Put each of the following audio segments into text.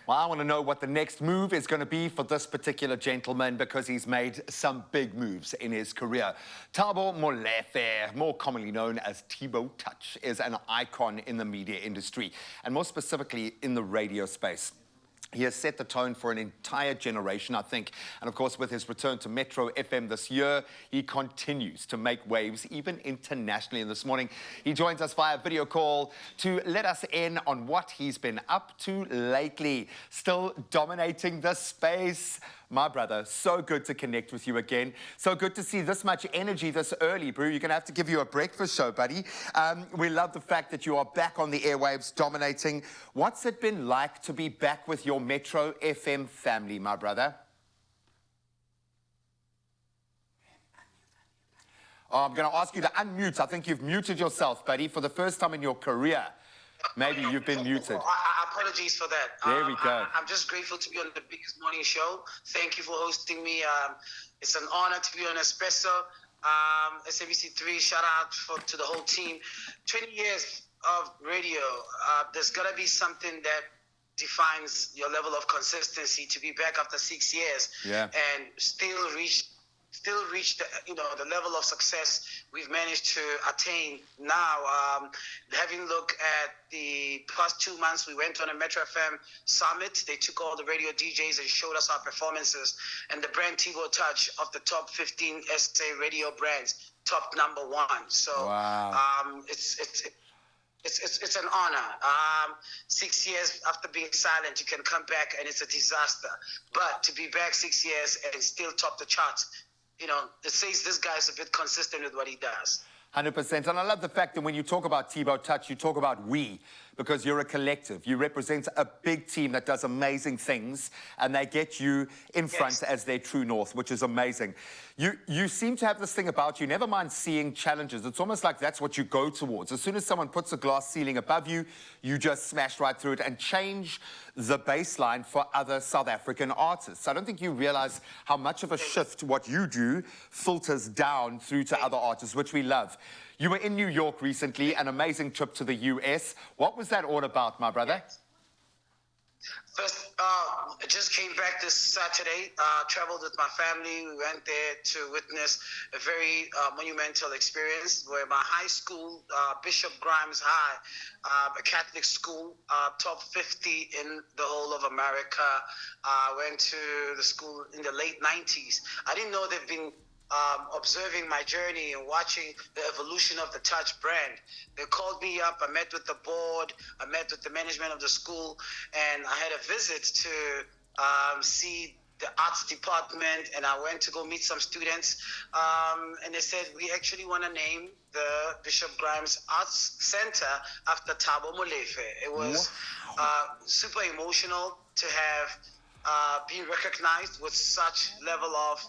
Well, I want to know what the next move is going to be for this particular gentleman because he's made some big moves in his career. Thabo Molefe, more commonly known as Thibo Touch, is an icon in the media industry and more specifically in the radio space. He has set the tone for an entire generation, I think. And of course, with his return to Metro FM this year, he continues to make waves, even internationally. And this morning, he joins us via video call to let us in on what he's been up to lately. Still dominating the space. My brother, so good to connect with you again. So good to see this much energy this early, bro. You're going to have to give you a breakfast show, buddy. We love the fact that you are back on the airwaves, dominating. What's it been like to be back with your Metro FM family, my brother? Oh, I'm going to ask you to unmute. I think you've muted yourself, buddy, for the first time in your career. Maybe you've been muted. Apologies for that. There we go. I'm just grateful to be on the biggest morning show. Thank you for hosting me. It's an honor to be on Expresso. SABC3, shout out to the whole team. 20 years of radio. There's got to be something that defines your level of consistency to be back after 6 years and still reach the level of success we've managed to attain now. Having looked at the past 2 months, we went on a Metro FM summit. They took all the radio DJs and showed us our performances, and the brand Thibo Touch of the top 15 SA radio brands, top #1. So wow. It's an honor. 6 years after being silent, you can come back and it's a disaster. But to be back 6 years and still top the charts, it says this guy's a bit consistent with what he does. 100%. And I love the fact that when you talk about Thibo Touch, you talk about we, because you're a collective. You represent a big team that does amazing things, and they get you in front as their true north, which is amazing. You seem to have this thing about you, never mind seeing challenges. It's almost like that's what you go towards. As soon as someone puts a glass ceiling above you, you just smash right through it and change the baseline for other South African artists. I don't think you realize how much of a shift what you do filters down through to other artists, which we love. You were in New York recently, an amazing trip to the US. What was that all about, my brother? First, I just came back this Saturday, traveled with my family. We went there to witness a very monumental experience where my high school, Bishop Grimes High, a Catholic school, top 50 in the whole of America, went to the school in the late 90s. I didn't know they've been observing my journey and watching the evolution of the Touch brand. They called me up, I met with the board, I met with the management of the school, and I had a visit to see the arts department, and I went to go meet some students, and they said, we actually want to name the Bishop Grimes Arts Center after Thabo Molefe. It was super emotional to have been recognized with such level of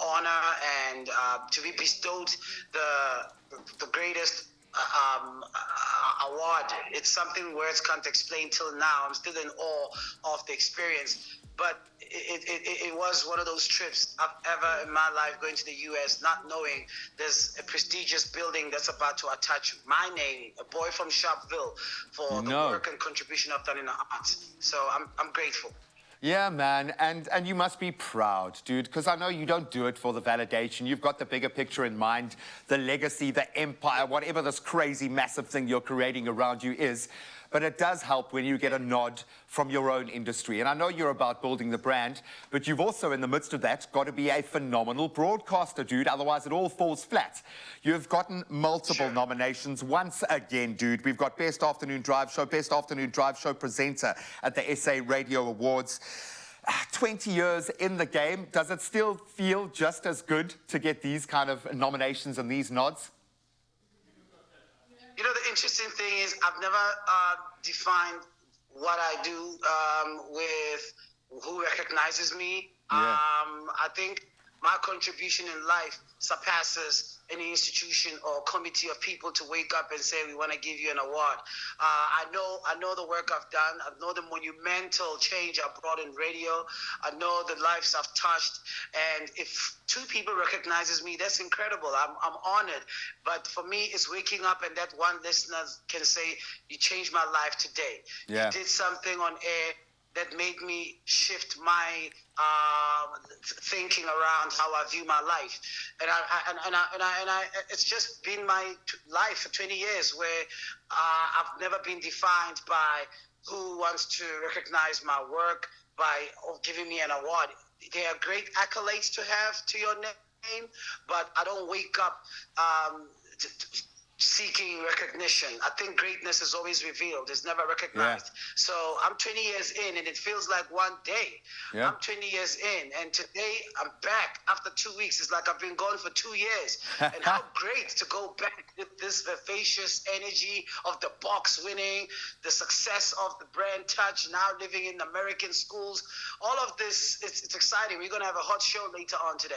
honor and to be bestowed the greatest award. It's something words can't explain till now. I'm still in awe of the experience, but it was one of those trips I've ever in my life going to the US, not knowing there's a prestigious building that's about to attach my name, a boy from Sharpeville, for the work and contribution I've done in the arts. So I'm grateful. Yeah, man, and you must be proud, dude, because I know you don't do it for the validation. You've got the bigger picture in mind, the legacy, the empire, whatever this crazy, massive thing you're creating around you is. But it does help when you get a nod from your own industry. And I know you're about building the brand, but you've also, in the midst of that, got to be a phenomenal broadcaster, dude. Otherwise, it all falls flat. You've gotten multiple nominations once again, dude. We've got Best Afternoon Drive Show, Best Afternoon Drive Show presenter at the SA Radio Awards. 20 years in the game, does it still feel just as good to get these kind of nominations and these nods? The interesting thing is I've never defined what I do with who recognizes me. I think my contribution in life surpasses any institution or committee of people to wake up and say, we want to give you an award. I know the work I've done. I know the monumental change I've brought in radio. I know the lives I've touched. And if 2 people recognizes me, that's incredible. I'm honored. But for me, it's waking up and that one listener can say, you changed my life today. Yeah. You did something on air that made me shift my thinking around how I view my life, and it's just been my life for 20 years where I've never been defined by who wants to recognize my work by giving me an award. They are great accolades to have to your name, but I don't wake up seeking recognition. I think greatness is always revealed. It's never recognized. Yeah. So I'm 20 years in, and it feels like one day. Yeah. I'm 20 years in, and today I'm back after 2 weeks. It's like I've been gone for 2 years. And how great to go back with this vivacious energy of the box winning, the success of the brand Touch, now living in American schools. All of this, it's exciting. We're going to have a hot show later on today.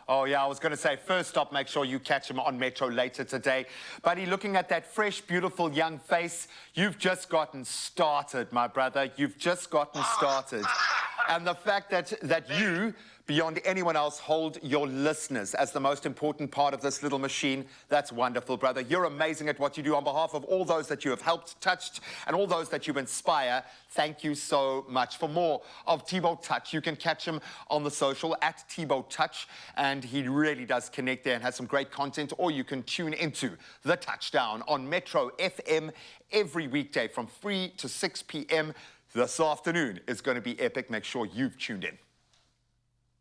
Oh, yeah, I was going to say, first stop, make sure you catch him on Metro later today. Buddy, looking at that fresh, beautiful young face, you've just gotten started, my brother. You've just gotten started. And the fact that you, beyond anyone else, hold your listeners as the most important part of this little machine, that's wonderful, brother. You're amazing at what you do. On behalf of all those that you have helped, touched, and all those that you inspire, thank you so much. For more of Thibaut Touch, you can catch him on the social at Thibaut Touch, and he really does connect there and has some great content, or you can tune into The Touchdown on Metro FM every weekday from 3 to 6 p.m. This afternoon is going to be epic. Make sure you've tuned in.